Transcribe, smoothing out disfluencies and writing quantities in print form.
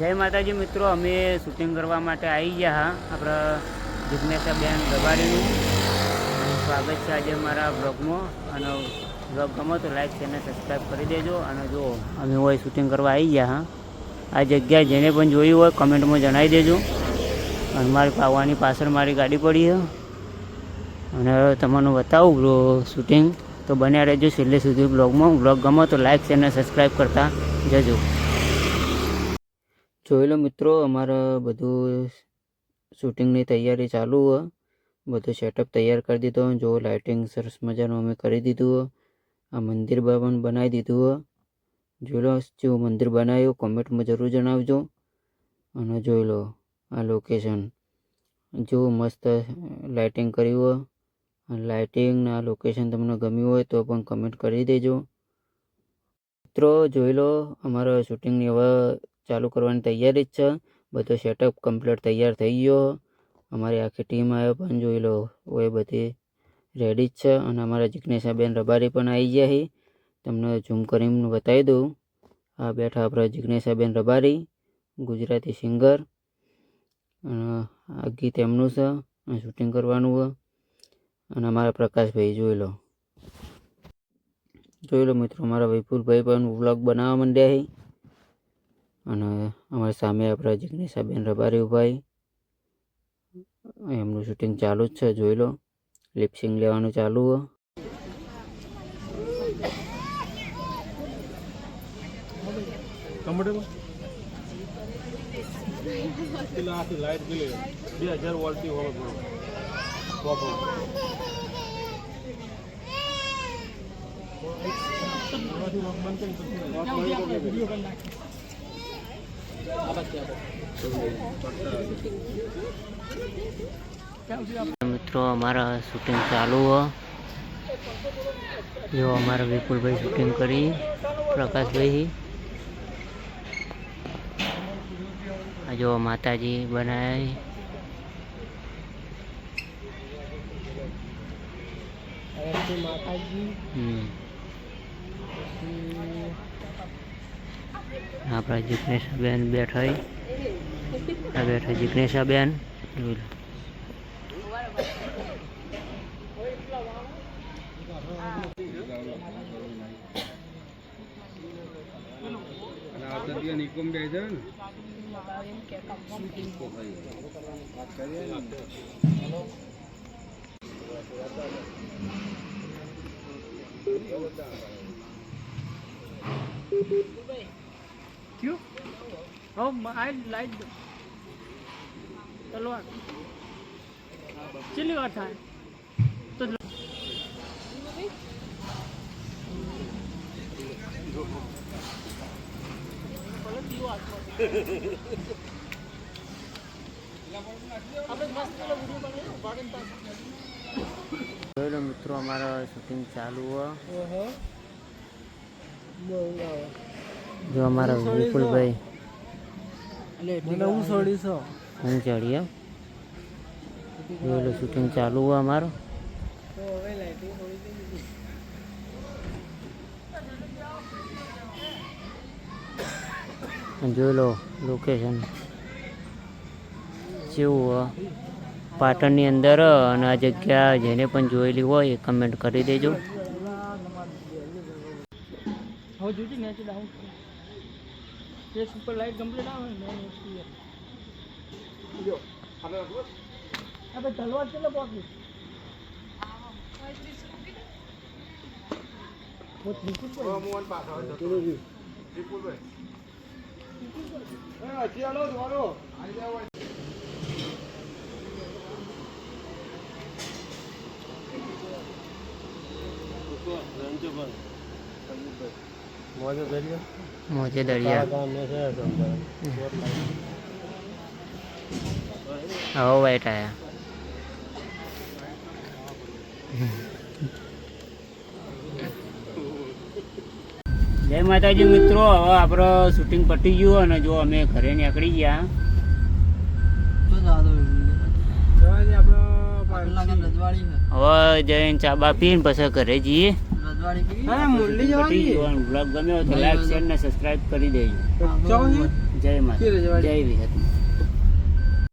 જય માતાજી મિત્રો, અમે શૂટિંગ કરવા માટે આવી ગયા આપણા જિજ્ઞેસાબેન રબારીનું સ્વાગત છે આજે મારા બ્લોગમાં. અને બ્લોગ ગમો તો લાઈક ચેનલ સબસ્ક્રાઈબ કરી દેજો. અને જો અમે હોય શૂટિંગ કરવા આવી ગયા આ જગ્યાએ જેને પણ જોયું હોય કમેન્ટમાં જણાવી દેજો. અને મારી પાવાની પાછળ મારી ગાડી પડી છે અને તમને બતાવું શૂટિંગ, તો બન્યા રહેજો છેલ્લે સુધી બ્લોગમાં. બ્લોગ ગમો તો લાઈક ચેનલ સબસ્ક્રાઈબ કરતા જજો. જોઈ લો મિત્રો, અમારા બધું શૂટિંગની તૈયારી ચાલુ હોય, બધું સેટઅપ તૈયાર કરી દીધો. જો લાઇટિંગ સરસ મજાનું અમે કરી દીધું હોય. આ મંદિર પણ બનાવી દીધું હોય. જોઈ લો જેવું મંદિર બનાવ્યું કોમેન્ટમાં જરૂર જણાવજો. અને જોઈ લો આ લોકેશન, જો મસ્ત લાઇટિંગ કર્યું હોય. લાઇટિંગ આ લોકેશન તમને ગમ્યું હોય તો પણ કમેન્ટ કરી દેજો મિત્રો. જોઈ લો અમારા શૂટિંગની હવે ચાલુ કરવાની તૈયારી જ છે. બધો સેટઅપ કમ્પ્લીટ તૈયાર થઈ ગયો. અમારી આખી ટીમ આવ્યો પણ જોઈ લો એ બધી રેડી જ છે. અને અમારા જિજ્ઞેસાબેન રબારી પણ આવી ગયા છે. તમને ઝૂમ કરીને બતાવી દઉં. આ બેઠા આપણા જિજ્ઞેસાબેન રબારી, ગુજરાતી સિંગર. અને આ ગીત એમનું છે, શૂટિંગ કરવાનું હોય. અને અમારા પ્રકાશભાઈ જોઈ લો મિત્રો, અમારા વિપુલભાઈ પણ વ્લોગ બનાવવા માંડ્યા છે. અને અમારી સામે આપણા જિજ્ઞેસાબેન રબારી ઉભાઈ, એમનું શૂટિંગ ચાલુ જ છે. જોઈ લો લિપસિંગ લેવાનું ચાલુ હોય. મિત્રો અમારા શૂટિંગ ચાલુ હો. જો અમારા વિપુલભાઈ શૂટિંગ કરી, પ્રકાશભાઈ. આ જો માતાજી બનાવી. આપણા જિજ્ઞેસાબેન બેઠા, આ બેઠા જિજ્ઞેસાબેન. નિકુમ બે છે ને क्यों? Oh, I like the तलवार चिल्ली था तो મિત્રો અમારા શૂટિંગ ચાલુ હોય. જો અમારા વિપુલભાઈ હું ચડીએ. જોઈ શૂટિંગ ચાલુ હોય અમારું. જોઈ લો લોકેશન જેવું હોય પાટણની અંદર. અને આ જગ્યા જેને પણ જોયેલી હોય એ કમેન્ટ કરી દેજો. સુપર લાઈટ કમ્પ્લીટ આવે ને આપણે તલવાર કેટલો પહોંચી મોજે દરિયા આવો વાઈટ આયા. જય માતાજી મિત્રો, હવે આપણો શૂટિંગ પટી ગયું અને જો અમે ઘરે નીકળી ગયા. હવે જઈને ચા બા પીને પછી ઘરે જઈએ. બ્લોગ ગમ્યો તો લાઈક શેર ને સબસ્ક્રાઇબ કરી દેજો. જય માતા શી રજવાડી? જય વિહતમાં